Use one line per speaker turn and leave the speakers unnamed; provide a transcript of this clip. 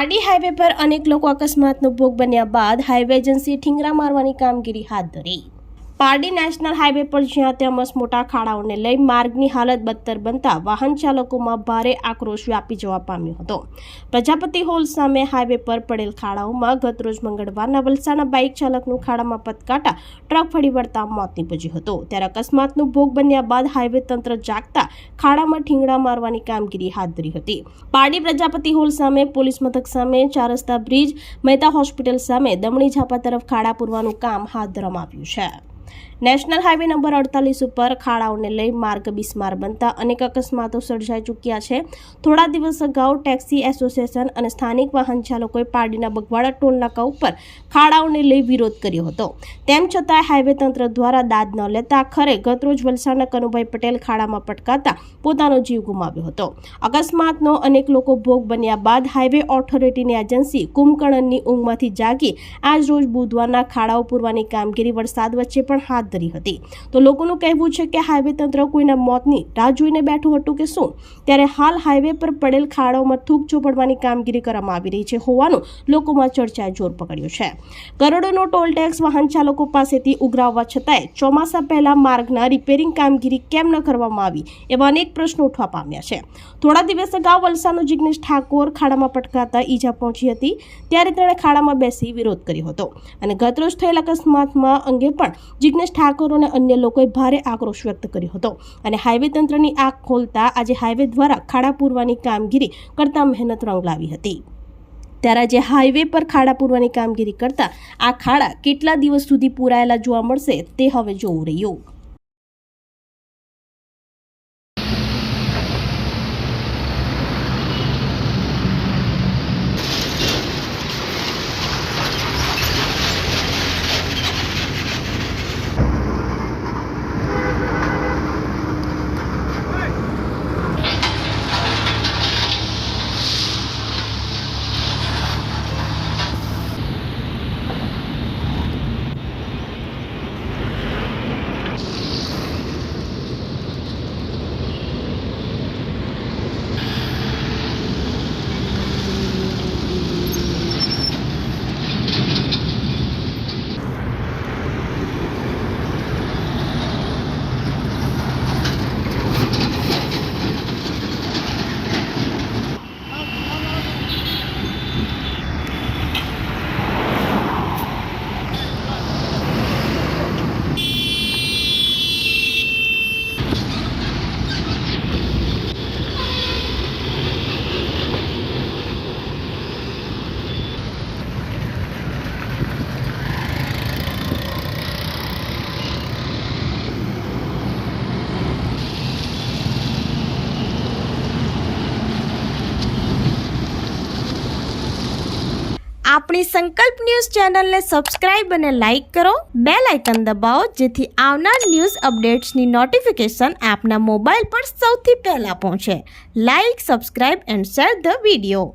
Pardi highway પર અનેક લોકો અકસ્માતનો ભોગ બન્યા બાદ હાઈવે એજન્સીએ ઠીંગરા મારવાની કામગીરી હાથ ધરી। પારડી નેશનલ હાઈવે પર જ્યાં ત્યાં મસમોટા ખાડાઓને લઈ માર્ગની હાલત બદતર બનતા વાહન ચાલકોમાં ભારે આક્રોશ વ્યાપી જવા પામ્યો હતો। પ્રજાપતિ હોલ સામે હાઈવે પર પડેલ ખાડાઓમાં ગતરોજ મંગળવારના વલસાડના બાઇક ચાલકનું ખાડામાં પટકાતા ટ્રક ફરી વળતા મોત નીપજ્યું હતું। ત્યારે અકસ્માતનો ભોગ બન્યા બાદ હાઈવે તંત્ર જાગતા ખાડામાં ઠીંગડા મારવાની કામગીરી હાથ ધરી હતી। પારડી પ્રજાપતિ હોલ સામે પોલીસ મથક સામે 4 રસ્તા બ્રિજ મહેતા હોસ્પિટલ સામે દમણી ઝાપા તરફ ખાડા પૂરવાનું કામ હાથ ધરવામાં આવ્યું છે। નેશનલ હાઈવે નંબર 48 ઉપર ખાડાઓને લઈ માર્ગ બિસ્માર બનતા અનેક અકસ્માતો સર્જાઈ ચૂક્યા છે। થોડા દિવસ અગાઉ ટેક્સી એસોસિએશન અને સ્થાનિક વાહન ચાલકોએ પારડીના બગવાડા ટોલ નાકા ઉપર ખાડાઓને લઈ વિરોધ કર્યો હતો। તેમ છતાં હાઈવે તંત્ર દ્વારા દાદ ન લેતા આખરે ગતરોજ વલસાડના કનુભાઈ પટેલ ખાડામાં પટકાતા પોતાનો જીવ ગુમાવ્યો હતો। અકસ્માતનો અનેક લોકો ભોગ બન્યા બાદ હાઈવે ઓથોરિટીની એજન્સી કુંભકર્ણની ઊંઘમાંથી જાગી આજ રોજ બુધવારના ખાડાઓ પૂરવાની કામગીરી વરસાદ વચ્ચે પણ હાથ ધરી હતી। તો લોકોનું કહેવું છે કે હાઈવે તંત્ર કોઈના મોતની રાહ જોઈને બેઠું હતું કે શું? ત્યારે હાલ હાઈવે પર પડેલ ખાડાઓમાં થૂક ચોપડવાની કામગીરી કરવામાં આવી રહી છે હોવાનું લોકોમાં ચર્ચાએ જોર પકડ્યું છે। કરોડોનો ટોલ ટેક્સ વાહન ચાલકો પાસેથી ઉઘરાવવા છતાંય ચોમાસા પહેલા માર્ગના રિપેરિંગ કામગીરી કેમ ન કરવામાં આવી એવા અનેક પ્રશ્નો ઉઠવા પામ્યા છે। થોડા દિવસ અગાઉ વલસાડનો જિગ્નેશ ઠાકોર ખાડામાં પટકાતા ઈજા પહોંચી હતી, ત્યારે તેણે ખાડામાં બેસી વિરોધ કર્યો હતો અને ગતરોજ થયેલ અકસ્માતમાં અંગે પણ જિગ્નેશ ઠાકોર અને અન્ય લોકોએ ભારે આક્રોશ વ્યક્ત કર્યો હતો અને હાઈવે તંત્રની આંખ ખોલતા આજે હાઈવે દ્વારા ખાડા પૂરવાની કામગીરી કરતા મહેનત રંગ લાવી હતી। ત્યારે આજે હાઈવે પર ખાડા પૂરવાની કામગીરી કરતા આ ખાડા કેટલા દિવસ સુધી પૂરાયેલા જોવા મળશે તે હવે જોવું રહ્યું। આપણી સંકલ્પ ન્યૂઝ ચેનલને સબસ્ક્રાઇબ અને લાઇક કરો, બેલ આઇકન દબાવો જેથી આવનાર ન્યૂઝ અપડેટ્સની નોટિફિકેશન આપના મોબાઈલ પર સૌથી પહેલા પહોંચે। Like, subscribe and share the video.